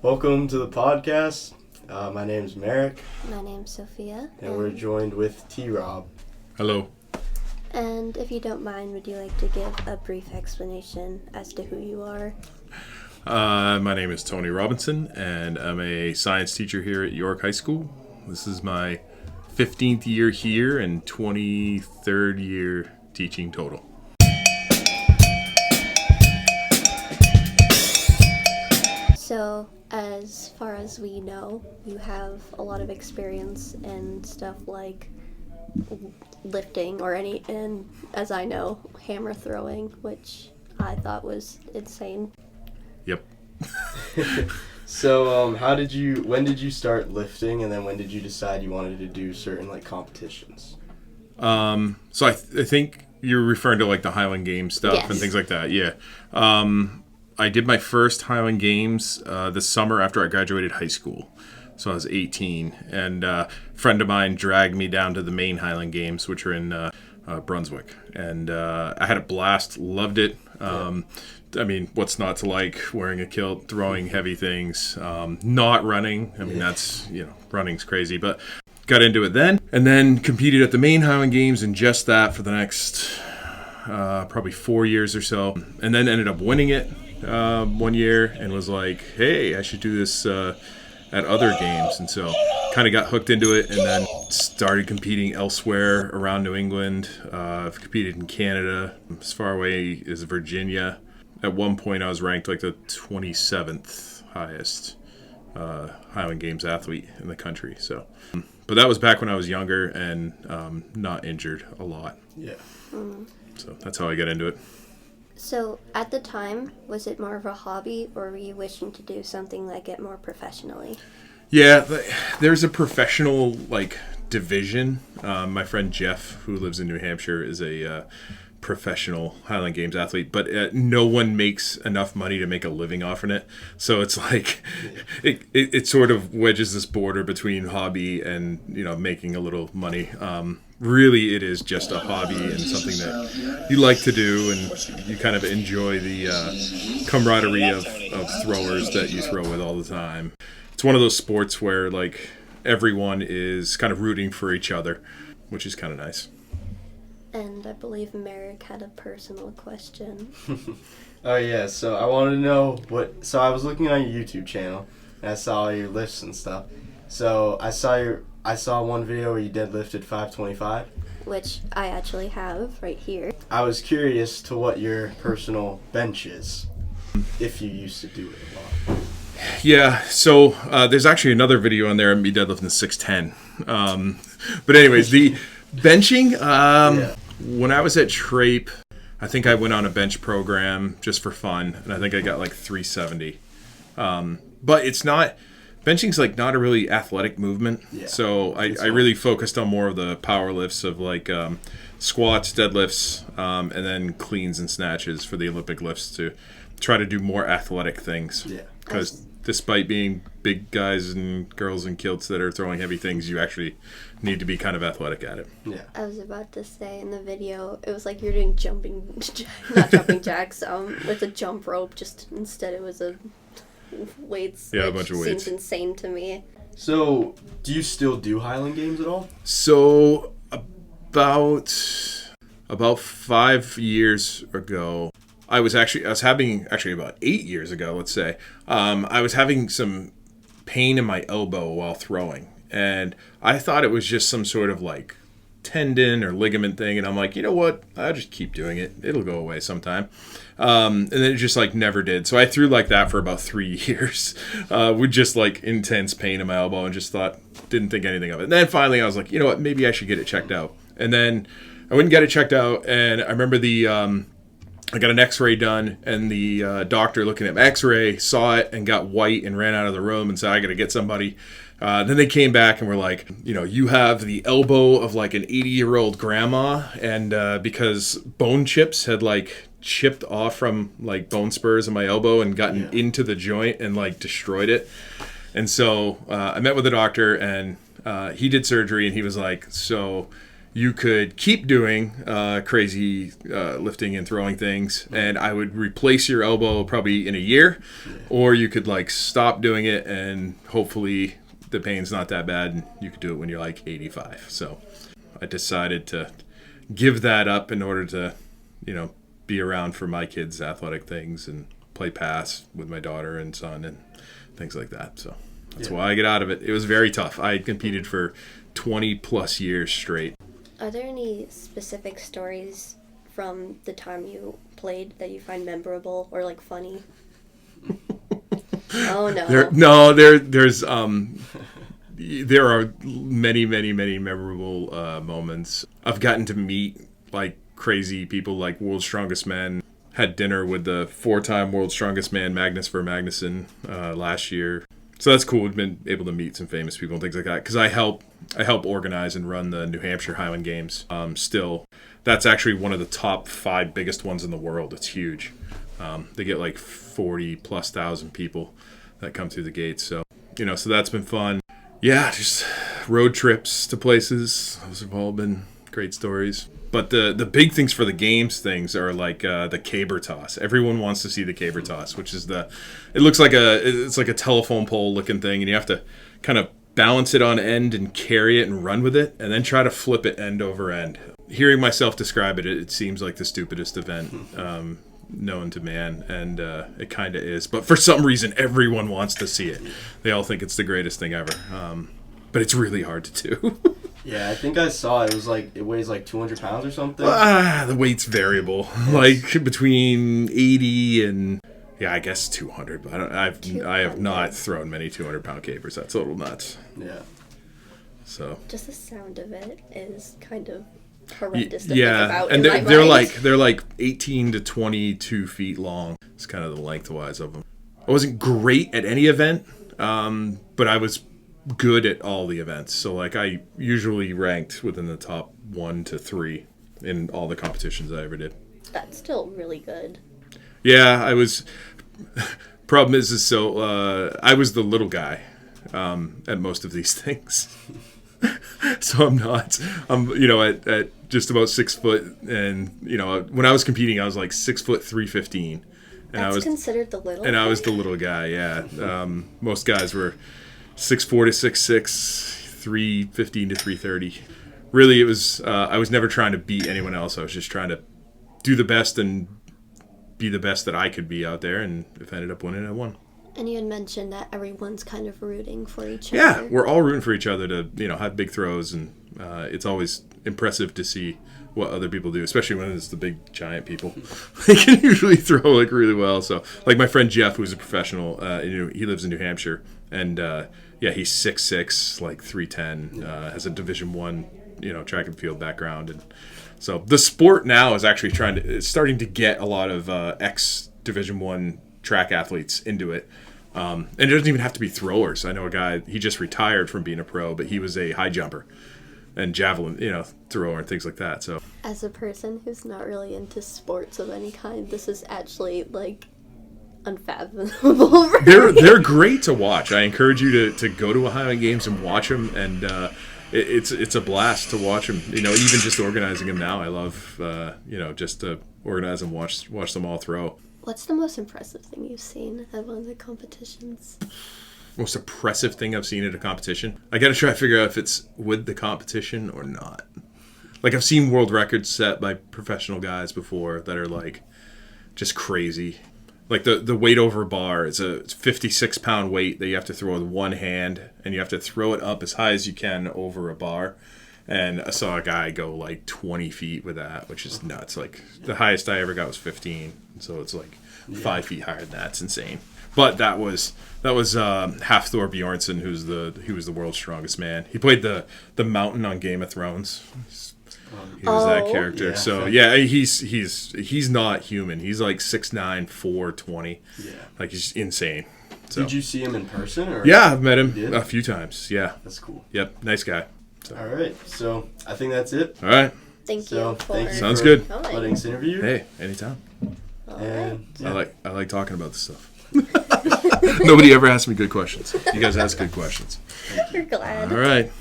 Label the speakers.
Speaker 1: Welcome to the podcast. My name's Marek.
Speaker 2: My name's Sophia.
Speaker 1: And we're joined with T-Rob.
Speaker 3: Hello.
Speaker 2: And if you don't mind, would you like to give a brief explanation as to who you are?
Speaker 3: My name is Tony Robinson, and I'm a science teacher here at York High School. This is my 15th year here and 23rd year teaching total.
Speaker 2: So, as far as we know, you have a lot of experience in stuff like lifting and as I know, hammer throwing, which I thought was insane.
Speaker 3: Yep.
Speaker 1: So, when did you start lifting, and then when did you decide you wanted to do certain competitions?
Speaker 3: So I think you're referring to the Highland Games stuff.
Speaker 2: Yes.
Speaker 3: And things like that. Yeah. I did my first Highland Games this summer after I graduated high school. So I was 18, and a friend of mine dragged me down to the main Highland Games, which are in Brunswick. And I had a blast, loved it. I mean, what's not to like? Wearing a kilt, throwing heavy things, not running. I mean, that's, running's crazy, but got into it then. And then competed at the main Highland Games and just that for the next probably 4 years or so. And then ended up winning it 1 year and was like, hey, I should do this at other games. And so kind of got hooked into it and then started competing elsewhere around New England. I've competed in Canada, as far away as Virginia. At one point, I was ranked the 27th highest Highland Games athlete in the country. So, but that was back when I was younger and not injured a lot.
Speaker 1: Yeah.
Speaker 2: Mm.
Speaker 3: So that's how I got into it.
Speaker 2: So, at the time, was it more of a hobby, or were you wishing to do something like it more professionally?
Speaker 3: Yeah, there's a professional division. My friend Jeff, who lives in New Hampshire, is a professional Highland Games athlete, but no one makes enough money to make a living off of it. So it's it sort of wedges this border between hobby and making a little money. Really, it is just a hobby and something that you like to do, and you kind of enjoy the camaraderie of throwers that you throw with all the time. It's one of those sports where everyone is kind of rooting for each other, which is kind of nice.
Speaker 2: And I believe Marek had a personal question.
Speaker 1: Oh yeah, so I wanted to know so I was looking on your YouTube channel and I saw your lifts and stuff. So I saw one video where you deadlifted 525.
Speaker 2: Which I actually have right here.
Speaker 1: I was curious to what your personal bench is, if you used to do it a lot.
Speaker 3: Yeah, so there's actually another video on there of me deadlifting 610. But anyways, the benching, when I was at Trape, I think I went on a bench program just for fun, and I think I got 370. But it's not, benching's not a really athletic movement, so I really focused on more of the power lifts of squats, deadlifts, and then cleans and snatches for the Olympic lifts to try to do more athletic things.
Speaker 1: Yeah.
Speaker 3: Because despite being big guys and girls in kilts that are throwing heavy things, you actually need to be kind of athletic at it.
Speaker 1: Yeah.
Speaker 2: I was about to say in the video, it was like you're doing not jumping jacks, with a jump rope, just instead it was a weights.
Speaker 3: Yeah, a bunch of weights.
Speaker 2: Seems insane to me. So,
Speaker 1: do you still do Highland Games at all?
Speaker 3: So, about 5 years ago, I was having about 8 years ago, let's say, I was having some pain in my elbow while throwing. And I thought it was just some sort of tendon or ligament thing. And I'm like, you know what? I'll just keep doing it. It'll go away sometime. And then it just never did. So I threw that for about 3 years with just intense pain in my elbow and just didn't think anything of it. And then finally I was like, you know what? Maybe I should get it checked out. And then I went and got it checked out. And I remember I got an x-ray done, and the doctor looking at my x-ray saw it and got white and ran out of the room and said, I got to get somebody. Then they came back and were like, you have the elbow of an 80-year-old grandma, and because bone chips had chipped off from bone spurs in my elbow and gotten into the joint and destroyed it. And so I met with the doctor, and he did surgery, and he was like, so you could keep doing crazy lifting and throwing things, and I would replace your elbow probably in a year, or you could like stop doing it and hopefully the pain's not that bad and you could do it when you're like 85. So I decided to give that up in order to, be around for my kids' athletic things and play pass with my daughter and son and things like that. So that's why I get out of it. It was very tough. I had competed for 20 plus years straight.
Speaker 2: Are there any specific stories from the time you played that you find memorable or like funny? Oh no.
Speaker 3: There are many, many, many memorable moments. I've gotten to meet like crazy people like World's Strongest Man. Had dinner with the 4-time World's Strongest Man, Magnus Magnuson, last year. So that's cool. We've been able to meet some famous people and things like that. Because I help organize and run the New Hampshire Highland Games. Still, that's actually one of the top 5 biggest ones in the world. It's huge. They get like 40,000+ people that come through the gates. So, so that's been fun. Yeah, just road trips to places. Those have all been great stories. But the big things for the games things are like the caber toss. Everyone wants to see the caber toss, which is it looks like it's like a telephone pole looking thing, and you have to kind of balance it on end and carry it and run with it, and then try to flip it end over end. Hearing myself describe it, it seems like the stupidest event known to man, and it kind of is. But for some reason, everyone wants to see it. They all think it's the greatest thing ever. But it's really hard to do.
Speaker 1: Yeah, I think I saw it. It weighs like 200 pounds or something.
Speaker 3: The weight's variable, like between 80 and I guess 200. But I have not thrown many 200-pound capers. That's a little nuts.
Speaker 1: Yeah.
Speaker 3: So
Speaker 2: just the sound of it is kind of horrendous to
Speaker 3: think
Speaker 2: about.
Speaker 3: And they're like 18 to 22 feet long. It's kind of the lengthwise of them. I wasn't great at any event, but I was good at all the events. So like I usually ranked within the top 1 to 3 in all the competitions I ever did.
Speaker 2: That's still really good.
Speaker 3: Yeah, I was. Problem is I was the little guy at most of these things. So I'm not. I'm at just about 6 foot, and when I was competing, I was like 6 foot 315. And
Speaker 2: That's considered the little.
Speaker 3: And I was the little guy. Yeah, most guys were 6'4" to 6'6", 315 to 330. Really, it was. I was never trying to beat anyone else. I was just trying to do the best and be the best that I could be out there. And if I ended up winning, I won.
Speaker 2: And you had mentioned that everyone's kind of rooting for each other.
Speaker 3: Yeah, we're all rooting for each other to have big throws, and it's always impressive to see what other people do, especially when it's the big giant people. They can usually throw like really well. So like my friend Jeff, who's a professional, he lives in New Hampshire, and he's 6'6", like 310, has a Division I, track and field background, and so the sport now is actually it's starting to get a lot of ex Division I track athletes into it. And it doesn't even have to be throwers. I know a guy, he just retired from being a pro, but he was a high jumper and javelin, thrower and things like that. So
Speaker 2: as a person who's not really into sports of any kind, this is actually like unfathomable.
Speaker 3: They're great to watch. I encourage you to go to a Highland Games and watch them, and it's a blast to watch them. Even just organizing them now, I love just to organize and watch them all throw.
Speaker 2: What's the most impressive thing you've seen at one of the competitions?
Speaker 3: Most impressive thing I've seen at a competition? I gotta try to figure out if it's with the competition or not. Like I've seen world records set by professional guys before that are like just crazy. Like the weight over bar is a 56-pound weight that you have to throw with one hand, and you have to throw it up as high as you can over a bar. And I saw a guy go like 20 feet with that, which is nuts. Like the highest I ever got was 15, so it's like 5 feet higher than that. It's insane. But that was Hafthor Bjornsson, he was the world's strongest man. He played the mountain on Game of Thrones. He was that character. Yeah. So yeah, he's not human. He's like 6'9", 420. Yeah, like he's insane. So.
Speaker 1: Did you see him in person? Or?
Speaker 3: Yeah, I've met him a few times. Yeah,
Speaker 1: that's cool.
Speaker 3: Yep, nice guy. So.
Speaker 1: All right, so I think that's it.
Speaker 3: All right.
Speaker 2: Thank you.
Speaker 3: Sounds good.
Speaker 1: Letting us interview you.
Speaker 3: Hey, anytime.
Speaker 2: And
Speaker 3: yeah. I like talking about this stuff. Nobody ever asks me good questions. You guys ask good questions.
Speaker 2: We're glad.
Speaker 3: All right.